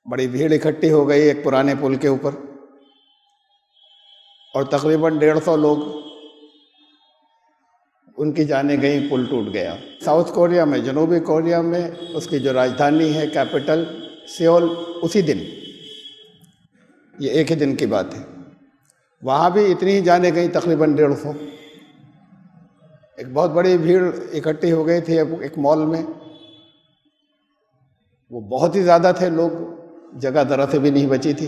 بڑی بھیڑ اکٹھی ہو گئی ایک پرانے پل کے اوپر، اور تقریباً 150 لوگ ان کی جانیں گئیں، پل ٹوٹ گیا۔ ساؤتھ کوریا میں، جنوبی کوریا میں، اس کی جو راجدھانی ہے کیپٹل سیول، اسی دن، یہ ایک ہی دن کی بات ہے، وہاں بھی اتنی ہی جانیں گئیں، تقریباً 150۔ ایک بہت بڑی بھیڑ اکٹھی ہو گئی تھی ایک مال میں، وہ بہت ہی زیادہ تھے لوگ، جگہ ذرا سے بھی نہیں بچی تھی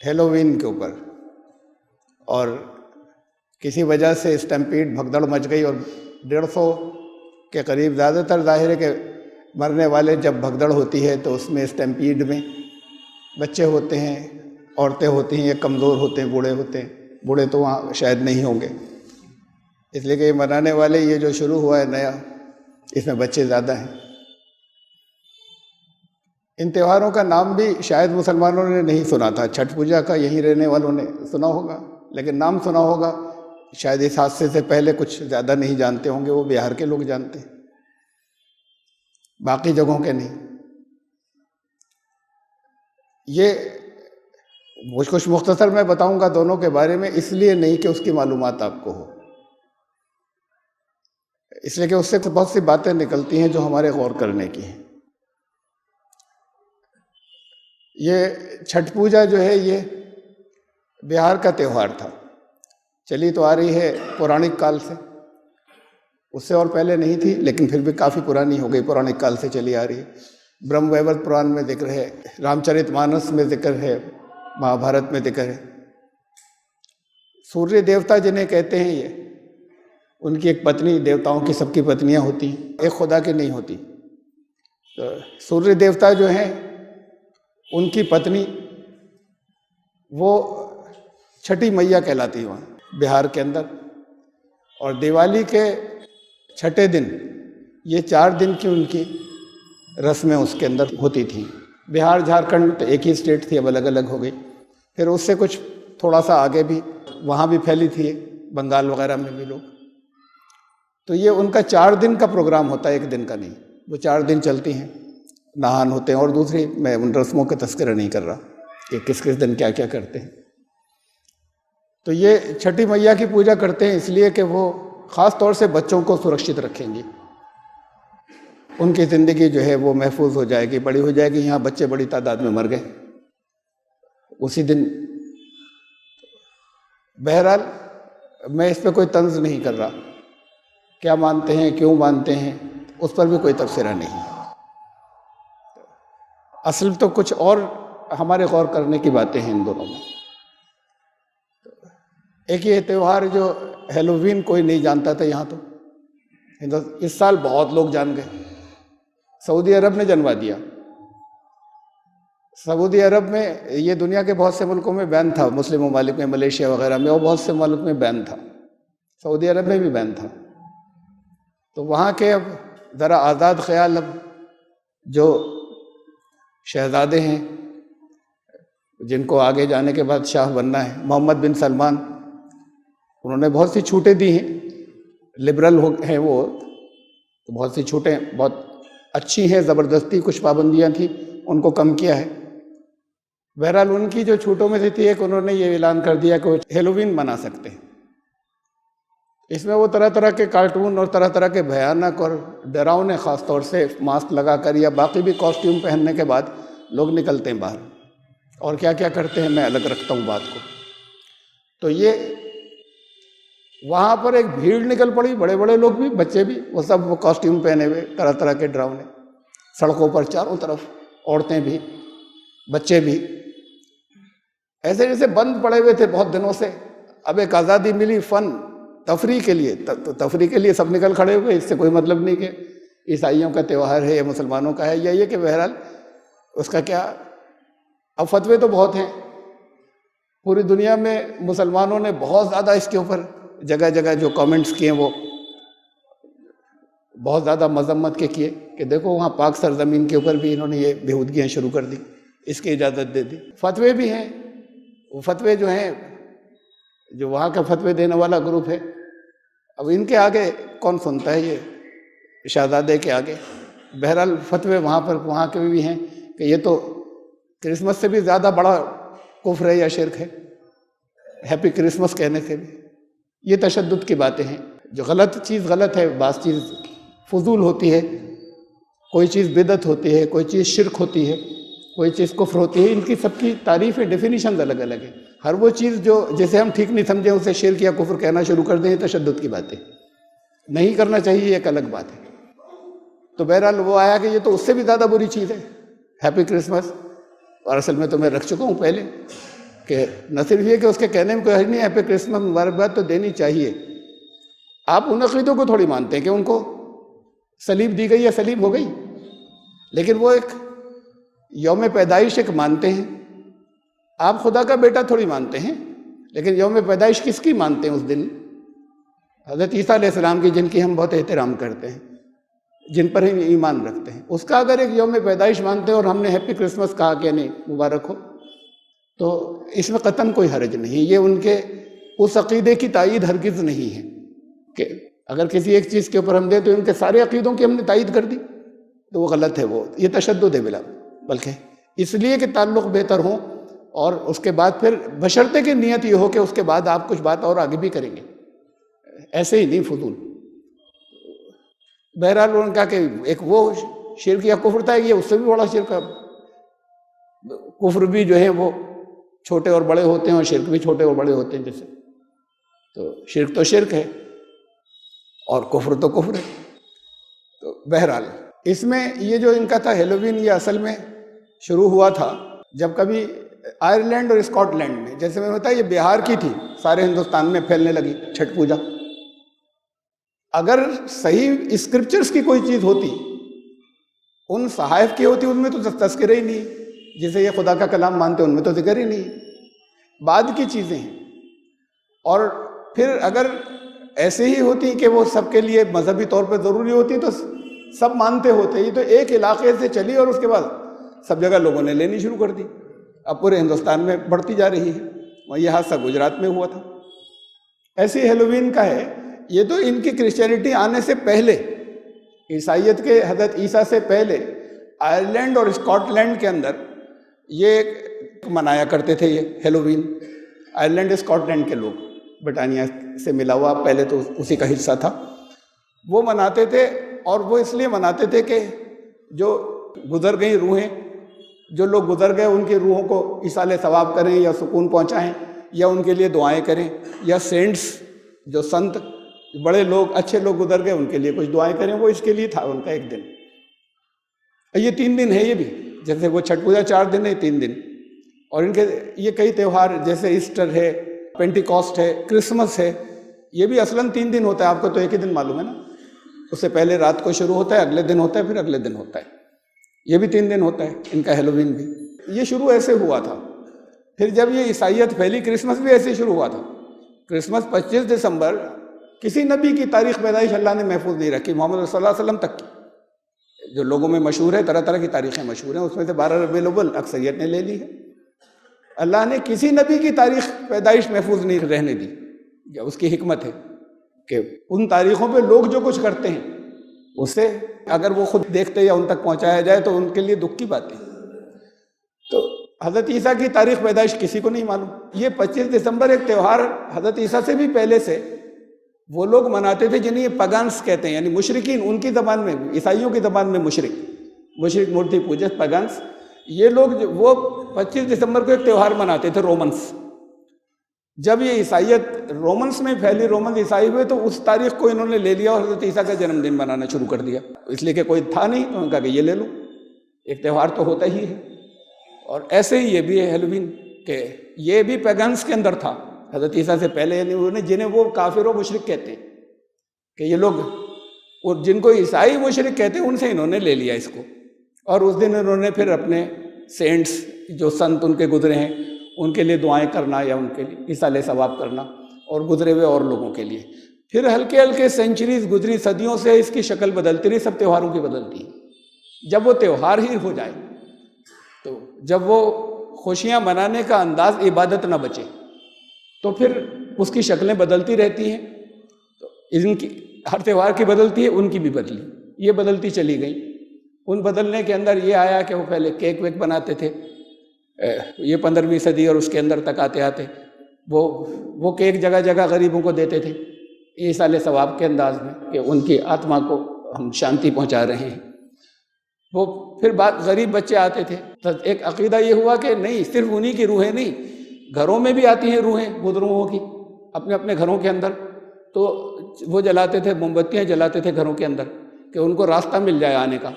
ہیلووین کے اوپر، اور کسی وجہ سے اسٹمپیڈ، بھگدڑ مچ گئی، اور 150 کے قریب، زیادہ تر ظاہر ہے کہ مرنے والے جب بھگدڑ ہوتی ہے تو اس میں اسٹمپیڈ میں بچے ہوتے ہیں، عورتیں ہوتی ہیں، یا کمزور ہوتے ہیں، بوڑھے ہوتے ہیں، بوڑھے تو وہاں شاید نہیں ہوں گے، اس لیے کہ یہ منانے والے، یہ جو شروع ہوا ہے نیا، اس میں بچے زیادہ ہیں۔ ان تہواروں کا نام بھی شاید مسلمانوں نے نہیں سنا تھا، چھٹ پوجا کا یہیں رہنے والوں نے سنا ہوگا، لیکن نام سنا ہوگا، شاید اس حادثے سے پہلے کچھ زیادہ نہیں جانتے ہوں گے، وہ بہار کے لوگ جانتے ہیں، باقی جگہوں کے نہیں۔ یہ کچھ مختصر میں بتاؤں گا دونوں کے بارے میں، اس لیے نہیں کہ اس کی معلومات آپ کو ہو، اس لیے کہ اس سے بہت سی باتیں نکلتی ہیں جو ہمارے غور کرنے کی ہیں۔ یہ چھٹ پوجا جو ہے یہ بہار کا تہوار تھا، چلی تو آ رہی ہے پورانک کال سے، اس سے اور پہلے نہیں تھی، لیکن پھر بھی کافی پرانی ہو گئی، پورانک کال سے چلی آ رہی ہے۔ برہم ویورت پران میں ذکر ہے، رام چرت مانس میں ذکر ہے، مہا بھارت میں ذکر ہے۔ سوریہ دیوتا جنہیں کہتے ہیں، یہ ان کی ایک پتنی، دیوتاؤں کی سب کی پتنیاں ہوتی ہیں، ایک خدا کی نہیں ہوتی، تو سوریہ دیوتا جو ہیں ان کی پتنی وہ چھٹی میاں کہلاتی ہے وہاں بہار کے اندر، اور دیوالی کے چھٹے دن یہ 4 دن کی ان کی رسمیں اس کے اندر ہوتی تھیں۔ بہار جھارکھنڈ تو ایک ہی اسٹیٹ تھی، اب الگ الگ ہو گئی، پھر اس سے کچھ تھوڑا سا آگے بھی وہاں بھی پھیلی تھی، بنگال وغیرہ میں بھی لوگ، تو یہ ان کا 4 دن کا پروگرام ہوتا ہے، ایک دن کا نہیں، وہ 4 دن چلتی ہیں، نہان ہوتے ہیں، اور دوسری میں ان رسموں کا تذکرہ نہیں کر رہا کہ کس کس دن کیا کیا کرتے ہیں۔ تو یہ چھٹی میاں کی پوجا کرتے ہیں اس لیے کہ وہ خاص طور سے بچوں کو سرکشت رکھیں گی، ان کی زندگی جو ہے وہ محفوظ ہو جائے گی، بڑی ہو جائے گی۔ یہاں بچے بڑی تعداد میں مر گئے اسی دن۔ بہرحال میں اس پہ کوئی طنز نہیں کر رہا، کیا مانتے ہیں، کیوں مانتے ہیں، اس پر بھی کوئی تبصرہ نہیں، اصل تو کچھ اور ہمارے غور کرنے کی باتیں ہیں ان دونوں میں۔ ایک یہ تہوار جو ہیلووین کوئی نہیں جانتا تھا یہاں، تو اس سال بہت لوگ جان گئے، سعودی عرب نے جنوا دیا۔ سعودی عرب میں، یہ دنیا کے بہت سے ملکوں میں بین تھا، مسلم ممالک میں، ملیشیا وغیرہ میں، اور بہت سے ملک میں بین تھا، سعودی عرب میں بھی بین تھا، تو وہاں کے اب ذرا آزاد خیال، اب جو شہزادے ہیں جن کو آگے جانے کے بعد شاہ بننا ہے، محمد بن سلمان، انہوں نے بہت سی چھوٹیں دی ہیں، لبرل ہیں وہ، تو بہت سی چھوٹیں بہت اچھی ہیں، زبردستی کچھ پابندیاں تھیں ان کو کم کیا ہے۔ بہرحال ان کی جو چھوٹوں میں سے تھی ایک، انہوں نے یہ اعلان کر دیا کہ وہ ہیلووین منا سکتے ہیں۔ اس میں وہ طرح طرح کے کارٹون اور طرح طرح کے بھیانک اور ڈراؤنے، خاص طور سے ماسک لگا کر یا باقی بھی کاسٹیوم پہننے کے بعد لوگ نکلتے ہیں باہر، اور کیا کیا کرتے ہیں میں الگ رکھتا ہوں بات کو۔ تو یہ وہاں پر ایک بھیڑ نکل پڑی، بڑے بڑے لوگ بھی، بچے بھی، وہ سب وہ کاسٹیوم پہنے ہوئے، طرح طرح کے ڈراؤنے، سڑکوں پر چاروں طرف، عورتیں بھی، بچے بھی، ایسے جیسے بند پڑے ہوئے تھے بہت دنوں سے، اب ایک آزادی ملی فن تفریح کے لیے، تفریح کے لیے سب نکل کھڑے ہوئے۔ اس سے کوئی مطلب نہیں کہ عیسائیوں کا تہوار ہے یا مسلمانوں کا ہے، یا یہ کہ بہرحال اس کا کیا۔ اب فتوے تو بہت ہیں، پوری دنیا میں مسلمانوں نے بہت زیادہ اس کے اوپر جگہ جگہ جو کامنٹس کیے وہ بہت زیادہ مذمت کے کیے، کہ دیکھو وہاں پاک سرزمین کے اوپر بھی انہوں نے یہ بےہودگیاں شروع کر دی، اس کی اجازت دے دی۔ فتوے بھی ہیں، وہ فتوے جو ہیں، جو وہاں کا فتوے دینے والا گروپ ہے، اب ان کے آگے کون سنتا ہے، یہ شہزادے کے آگے۔ بہرحال فتوے وہاں کے بھی ہیں، کہ یہ تو کرسمس سے بھی زیادہ بڑا کفر ہے یا شرک ہے، ہیپی کرسمس کہنے سے بھی۔ یہ تشدد کی باتیں ہیں۔ جو غلط چیز غلط ہے، بعض چیز فضول ہوتی ہے، کوئی چیز بدعت ہوتی ہے، کوئی چیز شرک ہوتی ہے، کوئی چیز کفر ہوتی ہے، ان کی سب کی تعریفیں، ڈیفینیشنز الگ الگ ہیں۔ ہر وہ چیز جو جسے ہم ٹھیک نہیں سمجھیں اسے شرک یا کفر کہنا شروع کر دیں، یہ تشدد کی باتیں نہیں کرنا چاہیے، یہ ایک الگ بات ہے۔ تو بہرحال وہ آیا کہ یہ تو اس سے بھی زیادہ بری چیز ہے ہیپی کرسمس، اور اصل میں تو میں رکھ چکا ہوں پہلے کہ نہ صرف یہ کہ اس کے کہنے میں کوئی حرج نہیں، ہیپی کرسمس مبارکباد تو دینی چاہیے۔ آپ ان عقیدوں کو تھوڑی مانتے ہیں کہ ان کو صلیب دی گئی یا صلیب ہو گئی، لیکن وہ ایک یوم پیدائش ایک مانتے ہیں۔ آپ خدا کا بیٹا تھوڑی مانتے ہیں، لیکن یوم پیدائش کس کی مانتے ہیں اس دن؟ حضرت عیسیٰ علیہ السلام کی، جن کی ہم بہت احترام کرتے ہیں، جن پر ہم ایمان رکھتے ہیں، اس کا اگر ایک یوم پیدائش مانتے ہیں اور ہم نے ہیپی کرسمس کہا کہ نہیں مبارک ہو، تو اس میں قطعاً کوئی حرج نہیں۔ یہ ان کے اس عقیدے کی تائید ہرگز نہیں ہے کہ اگر کسی ایک چیز کے اوپر ہم دیں تو ان کے سارے عقیدوں کی ہم نے تائید کر دی، تو وہ غلط ہے، وہ یہ تشدد ہے بلا، بلکہ اس لیے کہ تعلق بہتر ہوں، اور اس کے بعد پھر بشرطے کی نیت یہ ہو کہ اس کے بعد آپ کچھ بات اور آگے بھی کریں گے، ایسے ہی نہیں فضول۔ بہرحال انہوں نے کہا کہ ایک وہ شرک یا کفر تھا، یہ اس سے بھی بڑا شرک ہے۔ کفر بھی جو ہے وہ چھوٹے اور بڑے ہوتے ہیں، اور شرک بھی چھوٹے اور بڑے ہوتے ہیں، جیسے تو شرک تو شرک ہے اور کفر تو کفر ہے۔ تو بہرحال اس میں یہ جو ان کا تھا ہیلووین، یہ اصل میں شروع ہوا تھا جب کبھی آئرلینڈ اور اسکاٹ لینڈ میں، جیسے میں نے بتایا یہ بہار کی تھی، سارے ہندوستان میں پھیلنے لگی چھٹ پوجا۔ اگر صحیح اسکرپچرز کی کوئی چیز ہوتی، ان صحائف کی ہوتی، ان میں تو تذکرہ ہی نہیں، جسے یہ خدا کا کلام مانتے ان میں تو ذکر ہی نہیں، بعد کی چیزیں ہیں۔ اور پھر اگر ایسے ہی ہوتی کہ وہ سب کے لیے مذہبی طور پہ ضروری ہوتی تو سب مانتے ہوتے، یہ تو ایک علاقے سے چلی اور اس کے بعد سب جگہ لوگوں نے لینی شروع کر دی، اب پورے ہندوستان میں بڑھتی جا رہی ہے۔ وہاں یہ حادثہ گجرات میں ہوا تھا۔ ایسے ہیلووین کا ہے، یہ تو ان کی کرسچینٹی آنے سے پہلے، عیسائیت کے حضرت عیسیٰ سے پہلے آئرلینڈ اور اسکاٹ لینڈ کے اندر یہ منایا کرتے تھے یہ ہیلووین۔ آئرلینڈ اسکاٹ لینڈ کے لوگ، برطانیہ سے ملا ہوا پہلے تو اسی کا حصہ تھا، وہ مناتے تھے، اور وہ اس لیے مناتے تھے کہ جو گزر گئی روحیں، جو لوگ گزر گئے ان کی روحوں کو ایصال ثواب کریں یا سکون پہنچائیں، یا ان کے لیے دعائیں کریں، یا سینٹس جو سنت بڑے لوگ اچھے لوگ گزر گئے ان کے لیے کچھ دعائیں کریں، وہ اس کے لیے تھا ان کا ایک دن۔ یہ 3 دن ہے، یہ بھی جیسے وہ چھٹ پوجا 4 دن ہے، 3 دن، اور ان کے یہ کئی تہوار جیسے ایسٹر ہے، پینٹیکاسٹ ہے، کرسمس ہے، یہ بھی اصلاً 3 دن ہوتا ہے۔ آپ کو تو ایک ہی دن معلوم ہے نا، اس سے پہلے رات کو شروع ہوتا ہے، اگلے دن ہوتا ہے، پھر اگلے دن ہوتا ہے، یہ بھی 3 دن ہوتا ہے ان کا ہیلووین بھی۔ یہ شروع ایسے ہوا تھا۔ پھر جب یہ عیسائیت پھیلی، کرسمس بھی ایسے شروع ہوا تھا۔ کرسمس 25 دسمبر، کسی نبی کی تاریخ پیدائش اللہ نے محفوظ نہیں رکھی، محمد صلی اللہ علیہ وسلم تک کی جو لوگوں میں مشہور ہے، طرح طرح کی تاریخیں مشہور ہیں، اس میں سے 12 ربیع الاول اکثریت نے لے لی ہے۔ اللہ نے کسی نبی کی تاریخ پیدائش محفوظ نہیں رہنے دی، یہ اس کی حکمت ہے کہ ان تاریخوں پہ لوگ جو کچھ کرتے ہیں اسے اگر وہ خود دیکھتے یا ان تک پہنچایا جائے تو ان کے لیے دکھ کی بات ہے۔ تو حضرت عیسیٰ کی تاریخ پیدائش کسی کو نہیں معلوم۔ یہ 25 دسمبر ایک تہوار حضرت عیسیٰ سے بھی پہلے سے وہ لوگ مناتے تھے جنہیں یہ پگانس کہتے ہیں، یعنی مشرکین، ان کی زبان میں، عیسائیوں کی زبان میں مشرک مورتی پوجک پگانس، یہ لوگ وہ 25 دسمبر کو ایک تہوار مناتے تھے، رومنس۔ جب یہ عیسائیت رومنس میں پھیلی، رومن عیسائی ہوئے، تو اس تاریخ کو انہوں نے لے لیا اور حضرت عیسیٰ کا جنم دن منانا شروع کر دیا، اس لیے کہ کوئی تھا نہیں، تو انہوں نے کہا کہ یہ لے لو، ایک تہوار تو ہوتا ہی ہے۔ اور ایسے ہی یہ بھی ہے ہیلووین، کہ یہ بھی پیگنس کے اندر تھا حضرت عیسیٰ سے پہلے، یعنی انہوں نے جنہیں وہ کافر و مشرک کہتے ہیں، کہ یہ لوگ اور جن کو عیسائی مشرک کہتے ہیں ان سے انہوں نے لے لیا اس کو، اور اس دن انہوں نے پھر اپنے سینٹس جو سنت ان کے گزرے ہیں ان کے لیے دعائیں کرنا، یا ان کے لیے ایصال ثواب کرنا، اور گزرے ہوئے اور لوگوں کے لیے۔ پھر ہلکے ہلکے سینچریز گزری، صدیوں سے اس کی شکل بدلتی رہی، سب تہواروں کی بدلتی ہے۔ جب وہ تہوار ہی ہو جائے، تو جب وہ خوشیاں منانے کا انداز عبادت نہ بچے، تو پھر اس کی شکلیں بدلتی رہتی ہیں۔ تو ان کی ہر تہوار کی بدلتی ہے، ان کی بھی بدلی، یہ بدلتی چلی گئی۔ ان بدلنے کے اندر یہ آیا کہ وہ پہلے کیک ویک بناتے تھے، یہ 15ویں صدی اور اس کے اندر تک آتے آتے وہ کیک جگہ جگہ غریبوں کو دیتے تھے ایصال ثواب کے انداز میں کہ ان کی آتما کو ہم شانتی پہنچا رہے ہیں۔ وہ پھر بات غریب بچے آتے تھے تو ایک عقیدہ یہ ہوا کہ نہیں، صرف انہی کی روحیں نہیں، گھروں میں بھی آتی ہیں روحیں بزرگوں کی اپنے اپنے گھروں کے اندر، تو وہ جلاتے تھے، موم بتیاں جلاتے تھے گھروں کے اندر کہ ان کو راستہ مل جائے آنے کا۔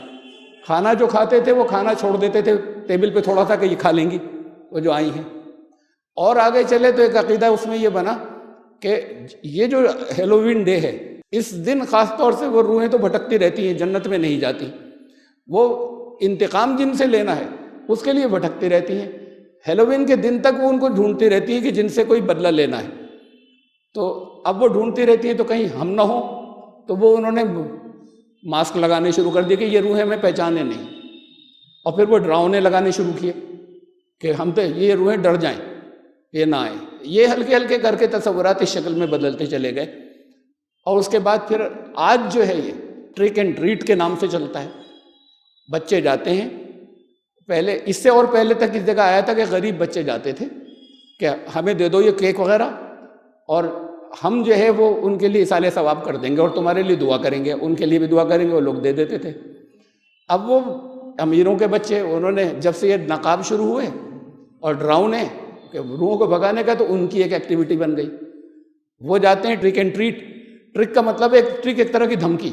کھانا جو کھاتے تھے وہ کھانا چھوڑ دیتے تھے ٹیبل پہ تھوڑا سا کہ یہ کھا لیں گی وہ جو آئی ہیں۔ اور آگے چلے تو ایک عقیدہ اس میں یہ بنا کہ یہ جو ہیلووین ڈے ہے، اس دن خاص طور سے وہ روحیں تو بھٹکتی رہتی ہیں، جنت میں نہیں جاتی، وہ انتقام جن سے لینا ہے اس کے لیے بھٹکتی رہتی ہیں۔ ہیلووین کے دن تک وہ ان کو ڈھونڈتی رہتی ہیں کہ جن سے کوئی بدلہ لینا ہے، تو اب وہ ڈھونڈتی رہتی ہیں تو کہیں ہم نہ ہوں، تو وہ انہوں نے ماسک لگانے شروع کر دیے کہ یہ روحیں ہمیں پہچانے نہیں، اور پھر وہ ڈراؤنے لگانے شروع کیے کہ ہم تو یہ روحیں ڈر جائیں، یہ نہ آئیں۔ یہ ہلکے ہلکے کر کے تصورات اس شکل میں بدلتے چلے گئے، اور اس کے بعد پھر آج جو ہے یہ ٹرک اینڈ ٹریٹ کے نام سے چلتا ہے۔ بچے جاتے ہیں، پہلے اس سے اور پہلے تک اس جگہ آیا تھا کہ غریب بچے جاتے تھے کہ ہمیں دے دو یہ کیک وغیرہ، اور ہم جو ہے وہ ان کے لیے ایصال ثواب کر دیں گے اور تمہارے لیے دعا کریں گے، ان کے لیے بھی دعا کریں گے، وہ لوگ دے دیتے تھے۔ اب وہ امیروں کے بچے، انہوں نے جب سے یہ نقاب شروع ہوئے اور ڈراؤنے کہ روحوں کو بھگانے کا، تو ان کی ایک ایکٹیویٹی بن گئی، وہ جاتے ہیں ٹرک اینڈ ٹریٹ۔ ٹرک کا مطلب ہے ٹرک ایک طرح کی دھمکی،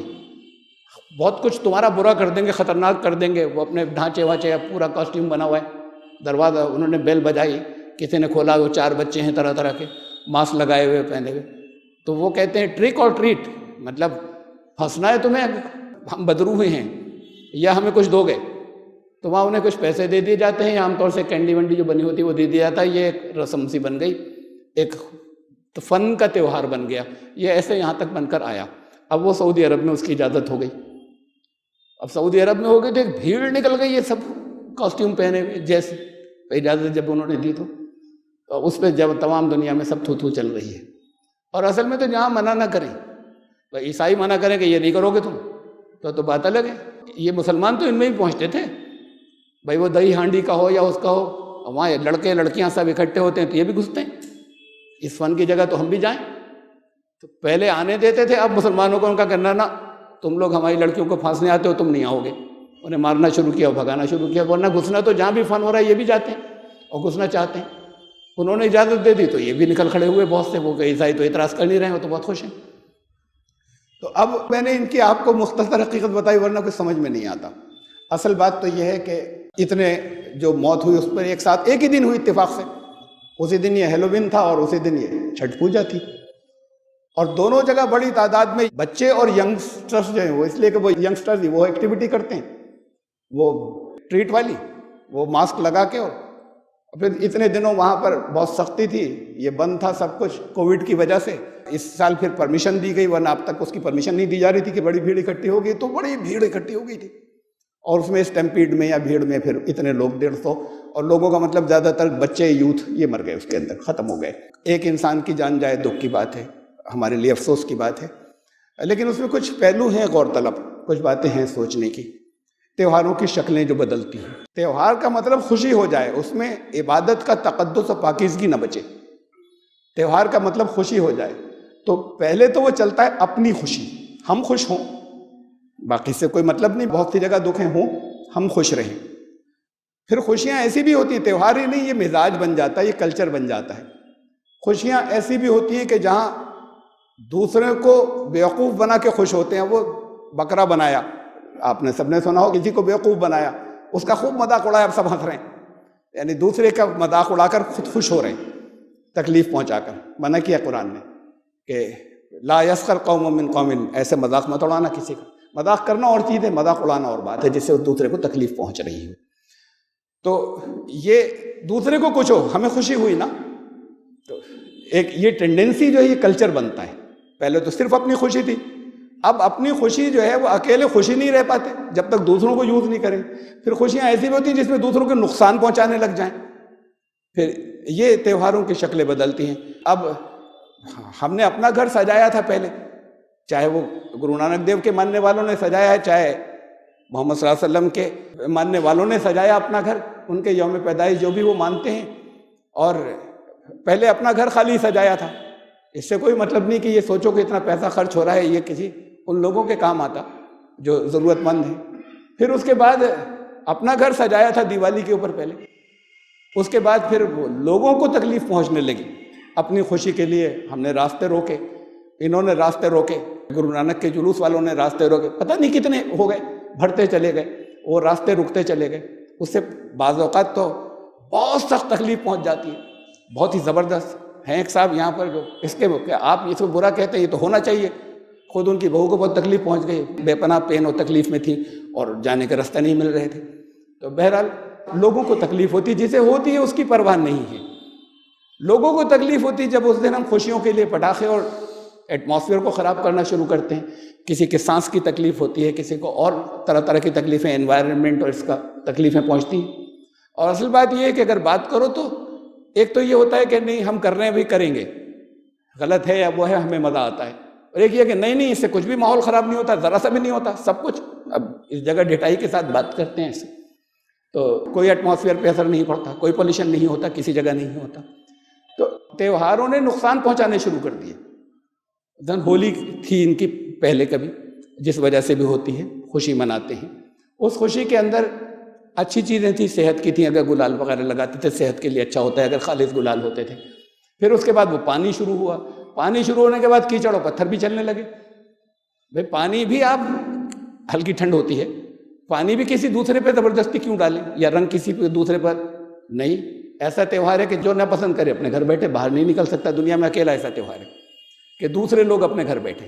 بہت کچھ تمہارا برا کر دیں گے، خطرناک کر دیں گے۔ وہ اپنے ڈھانچے واچے، پورا کاسٹیوم بنا ہوا ہے، دروازہ انہوں نے بیل بجائی، کسی نے کھولا، وہ 4 بچے ہیں طرح طرح کے، ماسک لگائے ہوئے، پہنے ہوئے، تو وہ کہتے ہیں ٹرک اور ٹریٹ، مطلب پھنسنا ہے تمہیں، ہم بدرو ہوئے ہیں یا ہمیں کچھ دو گے، تو وہاں انہیں کچھ پیسے دے دیے جاتے ہیں، عام طور سے کینڈی ونڈی جو بنی ہوتی ہے وہ دے دیا جاتا ہے۔ یہ ایک رسم سی بن گئی، ایک فن کا تہوار بن گیا، یہ ایسے یہاں تک بن کر آیا۔ اب وہ سعودی عرب میں اس کی اجازت ہو گئی، اب سعودی عرب میں ہو گئی تو ایک بھیڑ نکل گئی، یہ سب کاسٹیوم پہنے ہوئے، جیسے اجازت جب انہوں نے دی تو اس پہ جب تمام دنیا میں سب تھو تھو چل رہی ہے۔ اور اصل میں تو جہاں منع نہ کریں، بھائی عیسائی منع کریں کہ یہ نہیں کرو گے تم، تو بات الگ ہے۔ یہ مسلمان تو ان میں ہی پہنچتے تھے، بھائی وہ دہی ہانڈی کا ہو یا اس کا ہو، وہاں لڑکے لڑکیاں سب اکٹھے ہوتے ہیں تو یہ بھی گھستے ہیں، اس فن کی جگہ تو ہم بھی جائیں۔ تو پہلے آنے دیتے تھے، اب مسلمانوں کو ان کا کرنا، نہ تم لوگ ہماری لڑکیوں کو پھانسنے آتے ہو، تم نہیں آؤ گے، انہیں مارنا شروع کیا اور بھگانا شروع کیا۔ ورنہ گھسنا تو جہاں بھی فن ہو رہا ہے یہ بھی جاتے ہیں اور گھسنا چاہتے ہیں، انہوں نے اجازت دے دی تو یہ بھی نکل کھڑے ہوئے بہت سے، وہ کہ عیسائی تو اعتراض کر نہیں رہے ہیں، وہ تو بہت خوش ہیں۔ تو اب میں نے ان کی آپ کو مختصر حقیقت بتائی، ورنہ کچھ سمجھ میں نہیں آتا۔ اصل بات تو یہ ہے کہ اتنے جو موت ہوئی اس پر ایک ساتھ ایک ہی دن ہوئی اتفاق سے، اسی دن یہ ہیلووین تھا اور اسی دن یہ چھٹ پوجا تھی، اور دونوں جگہ بڑی تعداد میں بچے اور ینگسٹرز جو ہیں، وہ اس لیے کہ وہ ینگسٹرز ہی وہ ایکٹیویٹی کرتے ہیں، وہ ٹریٹ والی، وہ ماسک لگا کے، اور پھر اتنے دنوں وہاں پر بہت سختی تھی، یہ بند تھا سب کچھ کووڈ کی وجہ سے۔ اس سال پھر پرمیشن دی گئی، ورنہ اب تک اس کی پرمیشن نہیں دی جا رہی تھی کہ بڑی بھیڑ اکٹھی ہوگی، تو بڑی بھیڑ اکٹھی ہو گئی تھی، اور اس میں اسٹیمپیڈ میں یا بھیڑ میں پھر اتنے لوگ 150، اور لوگوں کا مطلب زیادہ تر بچے، یوتھ، یہ مر گئے، اس کے اندر ختم ہو گئے۔ ایک انسان کی جان جائے دکھ کی بات ہے، ہمارے لیے افسوس کی بات ہے، لیکن اس میں کچھ پہلو ہیں غور طلب، کچھ باتیں ہیں سوچنے کی۔ تہواروں کی شکلیں جو بدلتی ہیں، تہوار کا مطلب خوشی ہو جائے، اس میں عبادت کا تقدس و پاکیزگی نہ بچے، تہوار کا مطلب خوشی ہو جائے۔ تو پہلے تو وہ چلتا ہے اپنی خوشی، ہم خوش ہوں، باقی سے کوئی مطلب نہیں، بہت سی جگہ دکھیں ہوں، ہم خوش رہیں۔ پھر خوشیاں ایسی بھی ہوتی ہیں، تہوار ہی نہیں، یہ مزاج بن جاتا ہے، یہ کلچر بن جاتا ہے۔ خوشیاں ایسی بھی ہوتی ہیں کہ جہاں دوسرے کو بیوقوف بنا کے خوش ہوتے ہیں، وہ بکرا بنایا، آپ نے سب نے سنا ہو، کسی کو بیوقوف بنایا، اس کا خوب مذاق اڑایا، اب سب ہنس رہے ہیں، یعنی دوسرے کا مذاق اڑا کر خود خوش ہو رہے ہیں، تکلیف پہنچا کر۔ منع کیا قرآن نے کہ لا یسخر قوم من قوم، ایسے مذاق مت اڑانا کسی کا، مذاق کرنا اور چیز ہے، مذاق اڑانا اور بات ہے، جس سے دوسرے کو تکلیف پہنچ رہی ہو۔ تو یہ دوسرے کو کچھ ہو، ہمیں خوشی ہوئی نا، تو ایک یہ ٹینڈنسی جو ہے یہ کلچر بنتا ہے۔ پہلے تو صرف اپنی خوشی تھی، اب اپنی خوشی جو ہے وہ اکیلے خوشی نہیں رہ پاتے جب تک دوسروں کو یوز نہیں کریں۔ پھر خوشیاں ایسی بھی ہوتی ہیں جس میں دوسروں کو نقصان پہنچانے لگ جائیں، پھر یہ تہواروں کی شکلیں بدلتی ہیں۔ اب ہم نے اپنا گھر سجایا تھا پہلے، چاہے وہ گرو نانک دیو کے ماننے والوں نے سجایا ہے، چاہے محمد صلی اللہ علیہ وسلم کے ماننے والوں نے سجایا اپنا گھر، ان کے یوم پیدائش جو بھی وہ مانتے ہیں، اور پہلے اپنا گھر خالی سجایا تھا۔ اس سے کوئی مطلب نہیں کہ یہ سوچو کہ اتنا پیسہ خرچ ہو رہا ہے، یہ کسی ان لوگوں کے کام آتا جو ضرورت مند ہیں۔ پھر اس کے بعد اپنا گھر سجایا تھا دیوالی کے اوپر پہلے، اس کے بعد پھر وہ لوگوں کو تکلیف پہنچنے لگی۔ اپنی خوشی کے لیے ہم نے راستے روکے، انہوں نے راستے روکے، گرو نانک کے جلوس والوں نے راستے روکے، پتہ نہیں کتنے ہو گئے، بڑھتے چلے گئے، وہ راستے رکتے چلے گئے۔ اس سے بعض اوقات تو بہت سخت تکلیف پہنچ جاتی ہے، بہت ہی زبردست۔ ہیں ایک صاحب یہاں پر جو اس کے کہ آپ اس کو برا کہتے ہیں، یہ تو ہونا چاہیے، خود ان کی بہو کو بہت تکلیف پہنچ گئی، بے پناہ پین اور تکلیف میں تھی اور جانے کا راستہ نہیں مل رہے تھے۔ تو بہرحال لوگوں کو تکلیف ہوتی، جسے ہوتی ہے اس کی پرواہ نہیں ہے۔ لوگوں کو تکلیف ہوتی جب اس دن ہم خوشیوں کے لیے پٹاخے اور ایٹماسفیئر کو خراب کرنا شروع کرتے ہیں۔ کسی کے سانس کی تکلیف ہوتی ہے، کسی کو اور طرح طرح کی تکلیفیں، انوائرمنٹ اور اس کا تکلیفیں پہنچتی ہیں۔ اور اصل بات یہ ہے کہ اگر بات کرو تو ایک تو یہ ہوتا ہے کہ نہیں ہم کر رہے ہیں بھی کریں گے، غلط ہے یا وہ ہے، ہمیں مزہ آتا ہے، اور ایک یہ کہ نہیں اس سے کچھ بھی ماحول خراب نہیں ہوتا، ذرا سا بھی نہیں ہوتا، سب کچھ اب اس جگہ ڈٹائی کے ساتھ بات کرتے ہیں ایسے، تو کوئی ایٹماسفیئر پہ اثر نہیں پڑتا، کوئی پولیوشن نہیں ہوتا، کسی جگہ نہیں ہوتا۔ تو تہواروں نے نقصان پہنچانے شروع کر دیے۔ مثلاً ہولی تھی ان کی پہلے کبھی، جس وجہ سے بھی ہوتی ہے، خوشی مناتے ہیں، اس خوشی کے اندر اچھی چیزیں تھیں، صحت کی تھیں، اگر گلال وغیرہ لگاتے تھے صحت کے لیے اچھا ہوتا ہے اگر خالص گلال ہوتے تھے۔ پھر اس کے بعد وہ پانی شروع ہوا، پانی شروع ہونے کے بعد کیچڑ اور پتھر بھی چلنے لگے۔ بھائی پانی بھی آپ ہلکی ٹھنڈ ہوتی ہے، پانی بھی کسی دوسرے پہ زبردستی کیوں ڈالیں، یا رنگ کسی پہ دوسرے پر نہیں۔ ایسا تہوار ہے کہ جو نہ پسند کرے اپنے گھر بیٹھے، باہر نہیں نکل سکتا، دنیا میں اکیلا ایسا تہوار ہے کہ دوسرے لوگ اپنے گھر بیٹھے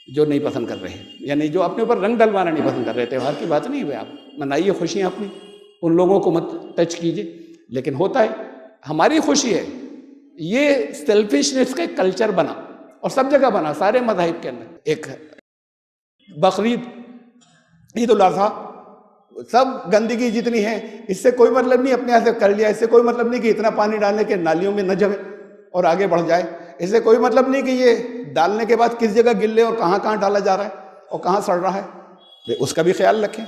جو نہیں پسند کر رہے ہیں، یعنی جو اپنے اوپر رنگ ڈلوانا نہیں پسند کر رہے۔ تہوار کی بات نہیں ہے، آپ منائیے خوشیاں اپنی، ان لوگوں کو مت ٹچ کیجیے۔ لیکن ہوتا ہے ہماری خوشی ہے، یہ سیلفشنس کا کلچر بنا اور سب جگہ بنا، سارے مذاہب کے اندر۔ ایک بقرعید، عید الاضحیٰ، سب گندگی جتنی ہے اس سے کوئی مطلب نہیں اپنے یہاں سے کر لیا، اس سے کوئی مطلب نہیں کہ اتنا پانی ڈالنے کے نالیوں میں نہ جمے اور آگے بڑھ جائے، اس سے کوئی مطلب نہیں کہ یہ ڈالنے کے بعد کس جگہ گلے اور کہاں کہاں ڈالا جا رہا ہے اور کہاں سڑ رہا ہے، اس کا بھی خیال رکھیں۔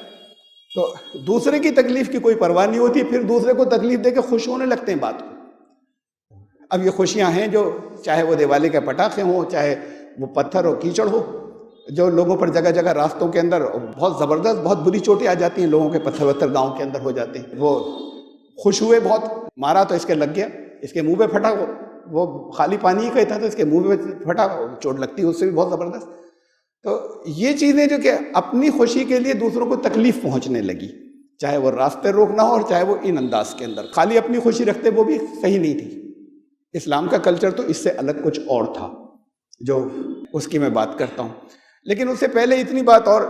تو دوسرے کی تکلیف کی کوئی پرواہ نہیں ہوتی، پھر دوسرے کو تکلیف دے کے خوش ہونے لگتے ہیں بات کو۔ اب یہ خوشیاں ہیں جو چاہے وہ دیوالی کے پٹاخے ہوں، چاہے وہ پتھر اور کیچڑ ہو، جو لوگوں پر جگہ جگہ راستوں کے اندر بہت زبردست بہت بری چوٹیں آ جاتی ہیں، لوگوں کے پتھر وتھر گاؤں کے اندر ہو جاتے ہیں۔ وہ خوش ہوئے بہت، مارا تو اس کے لگ گیا، اس کے منہ پہ پھٹا، وہ خالی پانی کا ہی تھا تو اس کے منہ پہ پھٹا، چوٹ لگتی ہے اس سے بھی بہت زبردست۔ تو یہ چیزیں جو کہ اپنی خوشی کے لیے دوسروں کو تکلیف پہنچنے لگی، چاہے وہ راستے روکنا ہو اور چاہے وہ ان انداز کے اندر خالی اپنی خوشی رکھتے، وہ بھی صحیح نہیں تھی۔ اسلام کا کلچر تو اس سے الگ کچھ اور تھا، جو اس کی میں بات کرتا ہوں۔ لیکن اس سے پہلے اتنی بات اور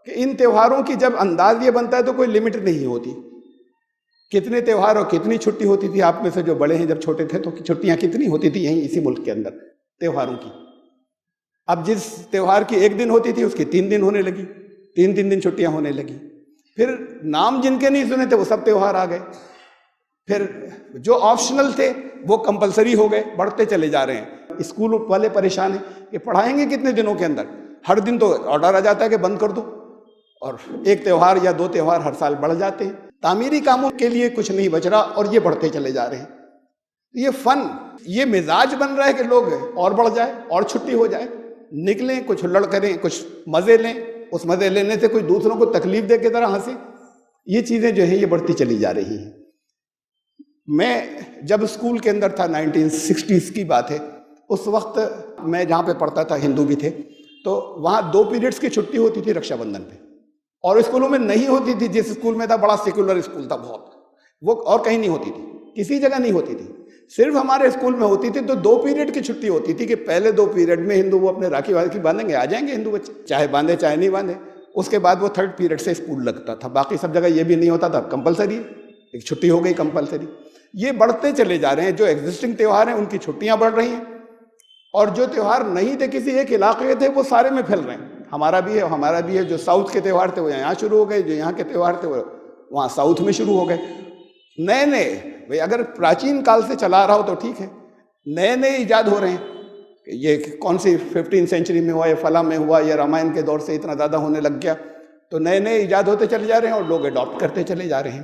کہ ان تہواروں کی جب انداز یہ بنتا ہے تو کوئی لمٹ نہیں ہوتی۔ کتنے تہوار اور کتنی چھٹی ہوتی تھی، آپ میں سے جو بڑے ہیں جب چھوٹے تھے تو چھٹیاں کتنی ہوتی تھی یہیں اسی ملک کے اندر تہواروں کی۔ اب جس تہوار کی ایک دن ہوتی تھی اس کی 3 دن ہونے لگی، 3 دن چھٹیاں ہونے لگی۔ پھر نام جن کے نہیں سنے تھے وہ سب تہوار آ گئے، پھر جو آپشنل تھے وہ کمپلسری ہو گئے، بڑھتے چلے جا رہے ہیں۔ اسکول والے پریشان ہیں کہ پڑھائیں گے کتنے دنوں کے اندر، ہر دن تو آرڈر آ جاتا ہے کہ بند کر دو، اور ایک تہوار یا 2 تہوار ہر سال بڑھ جاتے ہیں۔ تعمیری کاموں کے لیے کچھ نہیں بچ رہا اور یہ بڑھتے چلے جا رہے ہیں۔ یہ فن، یہ مزاج بن رہا ہے کہ لوگ اور بڑھ جائے اور چھٹی ہو جائے، نکلیں کچھ لڑ کریں، کچھ مزے لیں، اس مزے لینے سے کوئی دوسروں کو تکلیف دے کے ذرا ہنسیں۔ یہ چیزیں جو ہیں یہ بڑھتی چلی جا رہی ہیں۔ میں جب اسکول کے اندر تھا، 1960s کی بات ہے، اس وقت میں جہاں پہ پڑھتا تھا ہندو بھی تھے، تو وہاں 2 پیریڈز کی چھٹی ہوتی تھی رکشا بندھن پہ، اور اسکولوں میں نہیں ہوتی تھی۔ جس اسکول میں تھا بڑا سیکولر اسکول تھا بہت، وہ اور کہیں نہیں ہوتی تھی، کسی جگہ نہیں ہوتی تھی، صرف ہمارے اسکول میں ہوتی تھی۔ تو 2 پیریڈ کی چھٹی ہوتی تھی کہ پہلے 2 پیریڈ میں ہندو وہ اپنے راکھی واکھی باندھیں گے، آ جائیں گے ہندو بچے، چاہے باندھے چاہے نہیں باندھے۔ اس کے بعد وہ 3rd پیریڈ سے اسکول لگتا تھا، باقی سب جگہ یہ بھی نہیں ہوتا تھا، کمپلسری ایک چھٹی ہو گئی کمپلسری۔ یہ بڑھتے چلے جا رہے ہیں، جو ایگزسٹنگ تہوار ہیں ان کی چھٹیاں بڑھ رہی ہیں، اور جو تہوار نہیں تھے کسی ایک علاقے کے تھے وہ سارے میں پھیل رہے ہیں۔ ہمارا بھی ہے، جو ساؤتھ کے تہوار تھے وہ یہاں شروع ہو گئے، جو یہاں کے تہوار تھے وہ وہاں ساؤتھ میں شروع ہو گئے۔ نئے بھئی اگر پراچین کال سے چلا رہا ہو تو ٹھیک ہے، نئے ایجاد ہو رہے ہیں۔ یہ کون سی 15 سینچری میں ہوا، یا فلاں میں ہوا، یا رامائن کے دور سے اتنا زیادہ ہونے لگ گیا، تو نئے نئے ایجاد ہوتے چلے جا رہے ہیں اور لوگ اڈاپٹ کرتے چلے جا رہے ہیں۔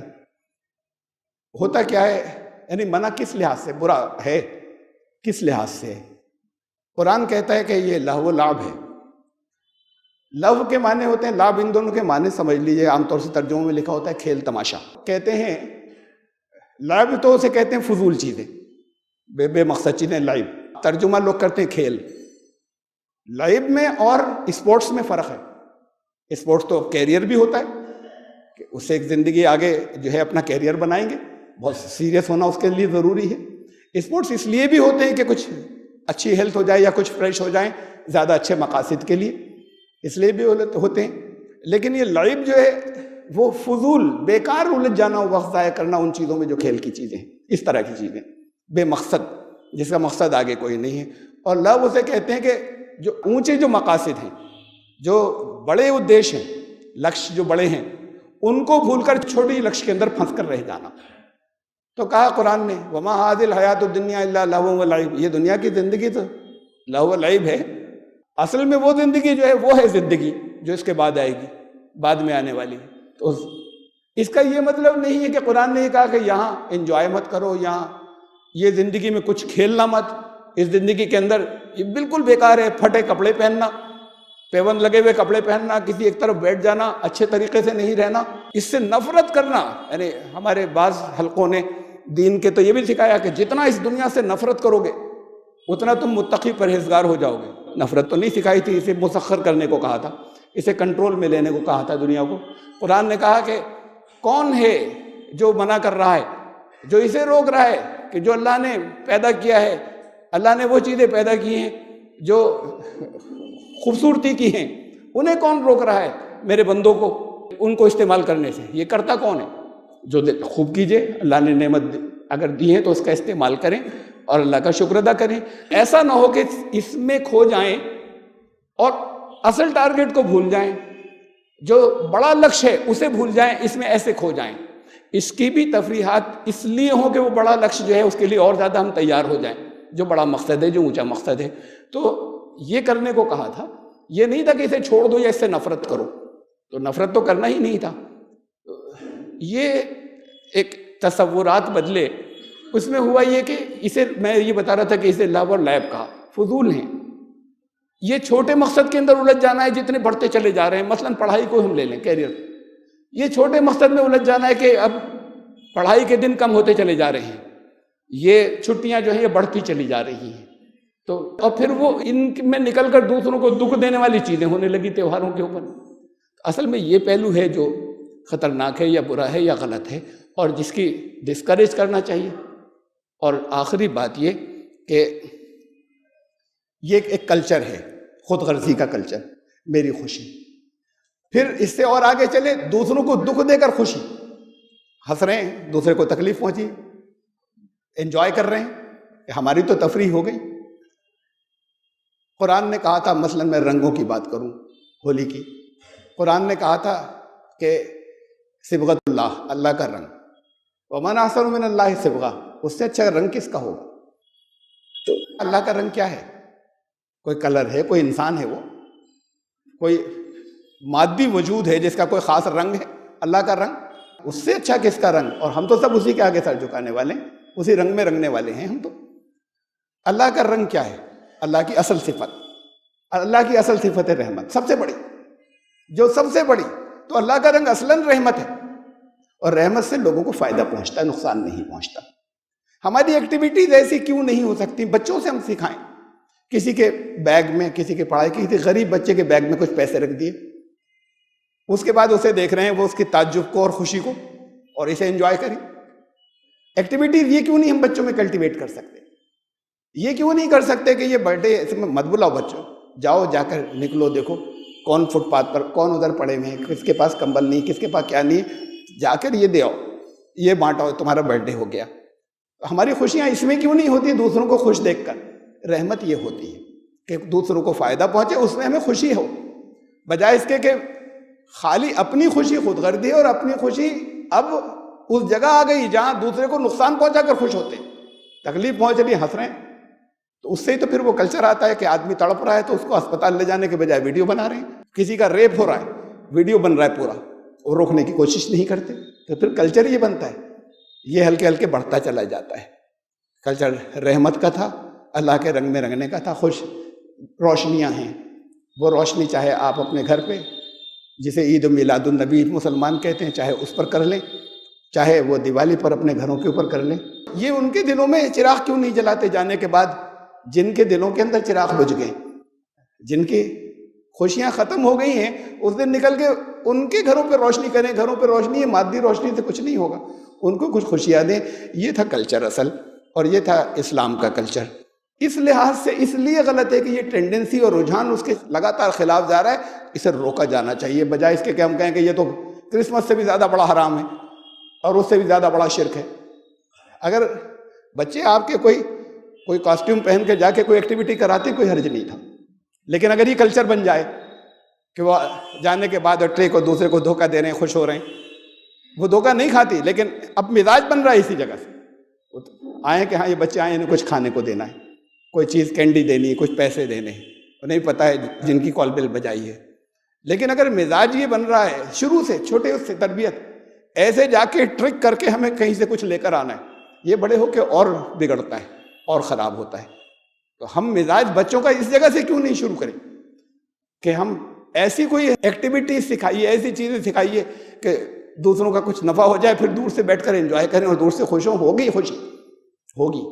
ہوتا کیا ہے، یعنی منع کس لحاظ سے برا ہے، کس لحاظ سے ہے؟ قرآن کہتا ہے کہ یہ لہو و لعب ہے۔ لہو کے معنی ہوتے ہیں، لعب، ان دونوں کے معنی سمجھ لیجئے، عام طور سے ترجموں میں لکھا ہوتا ہے کھیل تماشا۔ کہتے ہیں لعب تو اسے کہتے ہیں فضول چیزیں، بے مقصد چیزیں، لعب ترجمہ لوگ کرتے ہیں کھیل۔ لعب میں اور اسپورٹس میں فرق ہے۔ اسپورٹس تو کیریئر بھی ہوتا ہے کہ اس سے ایک زندگی آگے جو ہے اپنا کیریئر بنائیں گے، بہت سیریس ہونا اس کے لیے ضروری ہے۔ اسپورٹس اس لیے بھی ہوتے ہیں کہ کچھ اچھی ہیلتھ ہو جائے یا کچھ فریش ہو جائیں، زیادہ اچھے مقاصد کے لیے، اس لیے بھی ہوتے ہیں۔ لیکن یہ لعب جو ہے وہ فضول، بیکار الجھ جانا، وقت ضائع کرنا ان چیزوں میں جو کھیل کی چیزیں ہیں، اس طرح کی چیزیں بے مقصد، جس کا مقصد آگے کوئی نہیں ہے۔ اور لعب اسے کہتے ہیں کہ جو اونچے جو مقاصد ہیں، جو بڑے ادیش ہیں، لکش جو بڑے ہیں، ان کو بھول کر چھوٹی لکش کے اندر پھنس کر رہ جانا۔ تو کہا قرآن نے وَمَا هَٰذِهِ الْحَيَاةُ الدُّنْيَا إِلَّا لَهْوٌ وَلَعِبٌ، یہ دنیا کی زندگی تو لہو و لعب ہے، اصل میں وہ زندگی جو ہے وہ ہے زندگی جو اس کے بعد آئے گی، بعد میں آنے والی ہے۔ تو اس کا یہ مطلب نہیں ہے کہ قرآن نے یہ کہا کہ یہاں انجوائے مت کرو، یہاں یہ زندگی میں کچھ کھیلنا مت، اس زندگی کے اندر یہ بالکل بیکار ہے، پھٹے کپڑے پہننا، پیون لگے ہوئے کپڑے پہننا، کسی ایک طرف بیٹھ جانا، اچھے طریقے سے نہیں رہنا، اس سے نفرت کرنا۔ یعنی ہمارے بعض حلقوں نے دین کے تو یہ بھی سکھایا کہ جتنا اس دنیا سے نفرت کرو گے اتنا تم متقی پرہیزگار ہو جاؤ گے۔ نفرت تو نہیں سکھائی تھی، اسے مسخر کرنے کو کہا تھا، اسے کنٹرول میں لینے کو کہا تھا دنیا کو۔ قرآن نے کہا کہ کون ہے جو منع کر رہا ہے، جو اسے روک رہا ہے کہ جو اللہ نے پیدا کیا ہے، اللہ نے وہ چیزیں پیدا کی ہیں جو خوبصورتی کی ہیں، انہیں کون روک رہا ہے میرے بندوں کو ان کو استعمال کرنے سے؟ یہ کرتا کون ہے؟ جو خوب کیجئے، اللہ نے نعمت اگر دی ہے تو اس کا استعمال کریں اور اللہ کا شکر ادا کریں۔ ایسا نہ ہو کہ اس میں کھو جائیں اور اصل ٹارگٹ کو بھول جائیں، جو بڑا لکش ہے اسے بھول جائیں، اس میں ایسے کھو جائیں۔ اس کی بھی تفریحات اس لیے ہوں کہ وہ بڑا لکش جو ہے اس کے لیے اور زیادہ ہم تیار ہو جائیں، جو بڑا مقصد ہے، جو اونچا مقصد ہے۔ تو یہ کرنے کو کہا تھا، یہ نہیں تھا کہ اسے چھوڑ دو یا اس سے نفرت کرو، تو نفرت تو کرنا ہی نہیں تھا۔ یہ ایک تصورات بدلے، اس میں ہوا یہ کہ اسے میں یہ بتا رہا تھا کہ اسے لعب اور لعب کہا، فضول ہیں۔ یہ چھوٹے مقصد کے اندر الجھ جانا ہے، جتنے بڑھتے چلے جا رہے ہیں۔ مثلا پڑھائی کو ہم لے لیں، کیریئر، یہ چھوٹے مقصد میں الجھ جانا ہے کہ اب پڑھائی کے دن کم ہوتے چلے جا رہے ہیں، یہ چھٹیاں جو ہیں یہ بڑھتی چلی جا رہی ہیں، تو اور پھر وہ ان میں نکل کر دوسروں کو دکھ دینے والی چیزیں ہونے لگی تہواروں کے اوپر۔ اصل میں یہ پہلو ہے جو خطرناک ہے یا برا ہے یا غلط ہے، اور جس کی ڈسکریج کرنا چاہیے۔ اور آخری بات یہ کہ یہ ایک کلچر ہے، خود غرضی کا کلچر، میری خوشی۔ پھر اس سے اور آگے چلے، دوسروں کو دکھ دے کر خوشی، ہنس رہے ہیں، دوسرے کو تکلیف پہنچی، انجوائے کر رہے ہیں کہ ہماری تو تفریح ہو گئی۔ قرآن نے کہا تھا، مثلا میں رنگوں کی بات کروں، ہولی کی، قرآن نے کہا تھا کہ صبغۃ اللہ، اللہ کا رنگ، وَمَنْ أَحْسَنُ مِنَ اللَّهِ صِبْغَةً، اس سے اچھا رنگ کس کا ہوگا؟ تو اللہ کا رنگ کیا ہے؟ کوئی کلر ہے، کوئی انسان ہے، وہ کوئی مادی وجود ہے جس کا کوئی خاص رنگ ہے؟ اللہ کا رنگ، اس سے اچھا کس کا رنگ؟ اور ہم تو سب اسی کے آگے سر جھکانے والے ہیں، اسی رنگ میں رنگنے والے ہیں ہم تو۔ اللہ کا رنگ کیا ہے؟ اللہ کی اصل صفت، اللہ کی اصل صفت ہے رحمت، سب سے بڑی، جو سب سے بڑی۔ تو اللہ کا رنگ اصلاً رحمت ہے، اور رحمت سے لوگوں کو فائدہ پہنچتا ہے، نقصان نہیں پہنچتا۔ ہماری ایکٹیویٹیز ایسی کیوں نہیں ہو سکتی؟ بچوں سے ہم سکھائیں، کسی کے بیگ میں، کسی کے پڑھائی، کسی غریب بچے کے بیگ میں کچھ پیسے رکھ دیے، اس کے بعد اسے دیکھ رہے ہیں وہ اس کی تعجب کو اور خوشی کو، اور اسے انجوائے کریں۔ ایکٹیویٹیز یہ کیوں نہیں ہم بچوں میں کلٹیویٹ کر سکتے؟ یہ کیوں نہیں کر سکتے کہ یہ برتھ ڈے، اس میں مت بلاؤ بچوں، جاؤ جا کر نکلو، دیکھو کون فٹ پاتھ پر، کون ادھر پڑے ہوئے ہیں، کس کے پاس کمبل نہیں، کس کے پاس کیا نہیں، جا کر یہ دے آؤ، یہ بانٹو، تمہارا برتھ ڈے ہو گیا۔ ہماری خوشیاں اس میں کیوں نہیں ہوتی؟ دوسروں کو خوش دیکھ کر۔ رحمت یہ ہوتی ہے کہ دوسروں کو فائدہ پہنچے، اس میں ہمیں خوشی ہو، بجائے اس کے کہ خالی اپنی خوشی خود غرضی ہے، اور اپنی خوشی اب اس جگہ آ گئی جہاں دوسرے کو نقصان پہنچا کر خوش ہوتے ہیں، تکلیف پہنچ رہی، ہنس رہے ہیں۔ تو اس سے ہی تو پھر وہ کلچر آتا ہے کہ آدمی تڑپ رہا ہے تو اس کو اسپتال لے جانے کے بجائے ویڈیو بنا رہے ہیں، کسی کا ریپ ہو رہا ہے ویڈیو بن رہا ہے پورا، وہ روکنے کی کوشش نہیں کرتے، تو پھر کلچر یہ بنتا ہے، یہ ہلکے ہلکے بڑھتا چلا جاتا ہے۔ کلچر رحمت کا تھا، اللہ کے رنگ میں رنگنے کا تھا، خوش روشنیاں ہیں، وہ روشنی چاہے آپ اپنے گھر پہ جسے عید و میلاد النبی مسلمان کہتے ہیں چاہے اس پر کر لیں، چاہے وہ دیوالی پر اپنے گھروں کے اوپر کر لیں۔ یہ ان کے دلوں میں چراغ کیوں نہیں جلاتے جانے کے بعد جن کے دلوں کے اندر چراغ بجھ گئے، جن کی خوشیاں ختم ہو گئی ہیں، اس دن نکل کے ان کے گھروں پہ روشنی کریں۔ گھروں پہ روشنی ہے، مادی روشنی سے کچھ نہیں ہوگا، ان کو کچھ خوشیاں دیں۔ یہ تھا کلچر اصل، اور یہ تھا اسلام کا کلچر۔ اس لحاظ سے اس لیے غلط ہے کہ یہ ٹینڈنسی اور رجحان اس کے لگاتار خلاف جا رہا ہے، اسے روکا جانا چاہیے، بجائے اس کے کہ ہم کہیں کہ یہ تو کرسمس سے بھی زیادہ بڑا حرام ہے اور اس سے بھی زیادہ بڑا شرک ہے۔ اگر بچے آپ کے کوئی کاسٹیوم پہن کے جا کے کوئی ایکٹیویٹی کراتے کوئی حرج نہیں تھا، لیکن اگر یہ کلچر بن جائے کہ وہ جانے کے بعد اٹھے کو دوسرے کو دھوکہ دے رہے ہیں، خوش ہو رہے ہیں، وہ دھوکہ نہیں کھاتی لیکن اب مزاج بن رہا ہے اسی جگہ سے، آئیں کہ ہاں یہ بچے آئے انہیں کچھ کھانے کو دینا ہے، کوئی چیز کینڈی دینی ہے، کچھ پیسے دینے ہیں، انہیں پتہ ہے جن کی کال بل بجائی ہے۔ لیکن اگر مزاج یہ بن رہا ہے شروع سے، چھوٹے اس سے تربیت، ایسے جا کے ٹرک کر کے ہمیں کہیں سے کچھ لے کر آنا ہے، یہ بڑے ہو کے اور بگڑتا ہے اور خراب ہوتا ہے۔ تو ہم مزاج بچوں کا اس جگہ سے کیوں نہیں شروع کریں کہ ہم ایسی کوئی ایکٹیویٹی سکھائیے، ایسی چیزیں سکھائیے کہ دوسروں کا کچھ نفع ہو جائے، پھر دور سے بیٹھ کر انجوائے کریں اور دور سے خوش ہوں۔ ہوگی خوشی ہوگی۔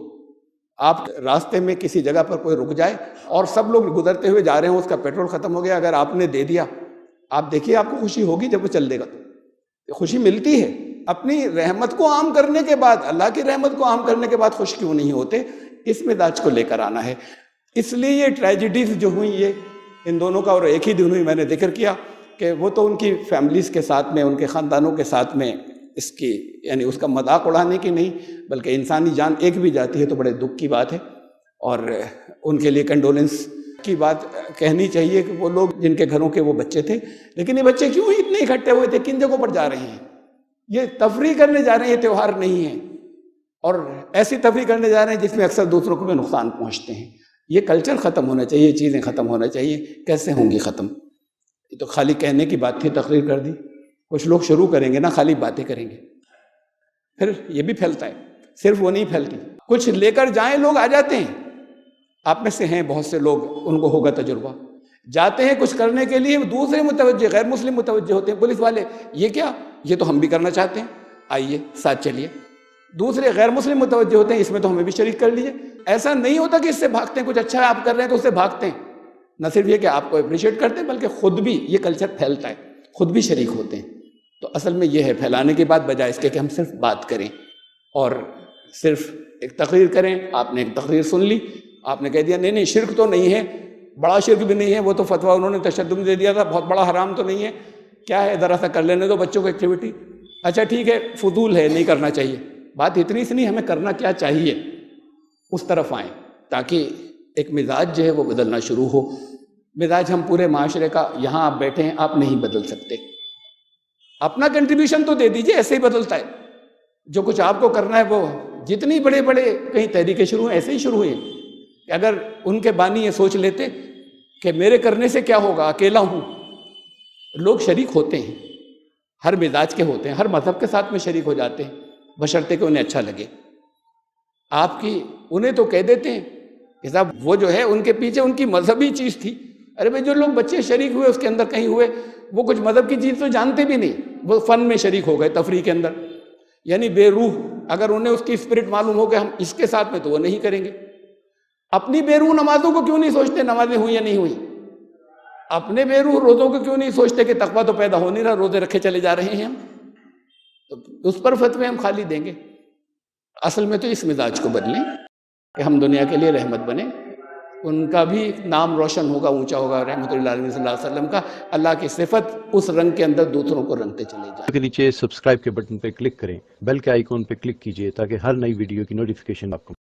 آپ راستے میں کسی جگہ پر کوئی رک جائے اور سب لوگ گزرتے ہوئے جا رہے ہوں، اس کا پیٹرول ختم ہو گیا، اگر آپ نے دے دیا، آپ دیکھیے آپ کو خوشی ہوگی جب وہ چل دے گا، تو خوشی ملتی ہے۔ اپنی رحمت کو عام کرنے کے بعد، اللہ کی رحمت کو عام کرنے کے بعد خوش کیوں نہیں ہوتے؟ اس مزاج کو لے کر آنا ہے۔ اس لیے یہ ٹریجڈیز جو ہوئی یہ ان دونوں کا، اور ایک ہی دن ہوئی، میں نے ذکر کیا کہ وہ تو ان کی فیملیز کے ساتھ میں، ان کے خاندانوں کے ساتھ میں اس کی یعنی اس کا مذاق اڑانے کی نہیں، بلکہ انسانی جان ایک بھی جاتی ہے تو بڑے دکھ کی بات ہے، اور ان کے لیے کنڈولنس کی بات کہنی چاہیے کہ وہ لوگ جن کے گھروں کے وہ بچے تھے۔ لیکن یہ بچے کیوں اتنے اکٹھے ہوئے تھے، کن جگہوں پر جا رہے ہیں؟ یہ تفریح کرنے جا رہے ہیں، یہ تہوار نہیں ہے، اور ایسی تفریح کرنے جا رہے ہیں جس میں اکثر دوسروں کو بھی نقصان پہنچتے ہیں۔ یہ کلچر ختم ہونا چاہیے، یہ چیزیں ختم ہونا چاہیے۔ کیسے ہوں گی ختم؟ یہ تو خالی کہنے کی بات تھی، تقریر کر دی، کچھ لوگ شروع کریں گے نا خالی باتیں کریں گے، پھر یہ بھی پھیلتا ہے، صرف وہ نہیں پھیلتی، کچھ لے کر جائیں لوگ آ جاتے ہیں۔ آپ میں سے ہیں بہت سے لوگ، ان کو ہوگا تجربہ، جاتے ہیں کچھ کرنے کے لیے، دوسرے متوجہ، غیر مسلم متوجہ ہوتے ہیں، پولیس والے یہ کیا، یہ تو ہم بھی کرنا چاہتے ہیں، آئیے ساتھ چلیے۔ دوسرے غیر مسلم متوجہ ہوتے ہیں، اس میں تو ہمیں بھی شریک کر لیجیے۔ ایسا نہیں ہوتا کہ اس سے بھاگتے ہیں، کچھ اچھا آپ کر رہے ہیں تو اس سے بھاگتے ہیں، نہ صرف یہ کہ آپ کو اپریشیٹ کرتے ہیں بلکہ خود بھی یہ کلچر پھیلتا ہے، خود بھی شریک ہوتے ہیں۔ تو اصل میں یہ ہے پھیلانے کی بات، بجائے اس کے کہ ہم صرف بات کریں اور صرف ایک تقریر کریں۔ آپ نے ایک تقریر سن لی، آپ نے کہہ دیا نہیں شرک تو نہیں ہے، بڑا شرک بھی نہیں ہے، وہ تو فتویٰ انہوں نے تشدد دے دیا تھا، بہت بڑا حرام تو نہیں ہے، کیا ہے ذرا سا کر لینے دو بچوں کو ایکٹیویٹی، اچھا ٹھیک ہے فضول ہے نہیں کرنا چاہیے۔ بات اتنی سی نہیں، ہمیں کرنا کیا چاہیے اس طرف آئیں، تاکہ ایک مزاج جو ہے وہ بدلنا شروع ہو۔ مزاج ہم پورے معاشرے کا، یہاں آپ بیٹھے ہیں آپ نہیں بدل سکتے، اپنا کنٹریبیوشن تو دے دیجئے، ایسے ہی بدلتا ہے۔ جو کچھ آپ کو کرنا ہے وہ جتنی بڑے کہیں تحریکیں شروع ہیں ایسے ہی شروع ہوئیں کہ اگر ان کے بانی یہ سوچ لیتے کہ میرے کرنے سے کیا ہوگا، اکیلا ہوں، لوگ شریک ہوتے ہیں، ہر مزاج کے ہوتے ہیں، ہر مذہب کے ساتھ میں شریک ہو جاتے ہیں، بشرطے کہ انہیں اچھا لگے۔ آپ کی انہیں تو کہہ دیتے ہیں کہ صاحب وہ جو ہے ان کے پیچھے ان کی مذہبی چیز تھی، ارے بھائی جو لوگ بچے شریک ہوئے اس کے اندر کہیں ہوئے، وہ کچھ مذہب کی چیز تو جانتے بھی نہیں، وہ فن میں شریک ہو گئے، تفریح کے اندر، یعنی بے روح۔ اگر انہیں اس کی اسپرٹ معلوم ہو کہ ہم اس کے ساتھ میں، تو وہ نہیں کریں گے۔ اپنی بے روح نمازوں کو کیوں نہیں سوچتے نمازیں ہوئی یا نہیں ہوئی؟ اپنے بے روح روزوں کو کیوں نہیں سوچتے کہ تقویٰ تو پیدا ہو نہیں رہا، روزے رکھے چلے جا رہے ہیں ہم؟ تو اس پر فتوے ہم خالی دیں گے۔ اصل میں تو اس مزاج کو بدلیں کہ ہم دنیا کے لیے رحمت بنیں، ان کا بھی نام روشن ہوگا، اونچا ہوگا، رحمت اللہ علیہ صلی اللہ علیہ وسلم کا، اللہ کی صفت اس رنگ کے اندر دوسروں کو رنگتے چلے جائیں۔ کے نیچے سبسکرائب کے بٹن پہ کلک کریں، بیل کے آئیکن پہ کلک کیجئے تاکہ ہر نئی ویڈیو کی نوٹیفیکیشن آپ کو